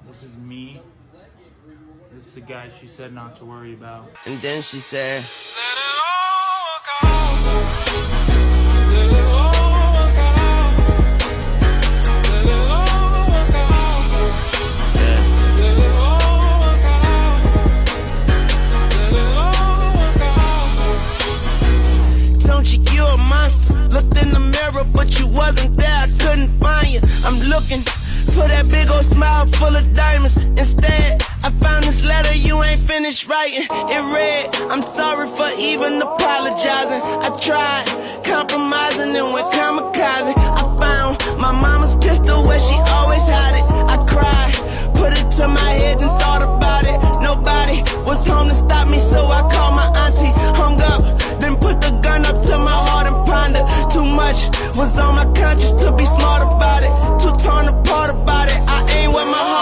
This is me. This is the guy she said not to worry about. And then she said, don't you a monster? Looked in the mirror, but you wasn't there. I couldn't find you. I'm looking for that big old smile full of diamonds. Instead, I found this letter you ain't finished writing. It read, I'm sorry for even apologizing. I tried compromising and went kamikaze. I found my mama's pistol where she always had it. I cried, put it to my head and thought about it. Nobody was home to stop me, so I called my auntie. Hung up, then put the gun up to my heart and pondered. Too much was on my conscience to be smart about it.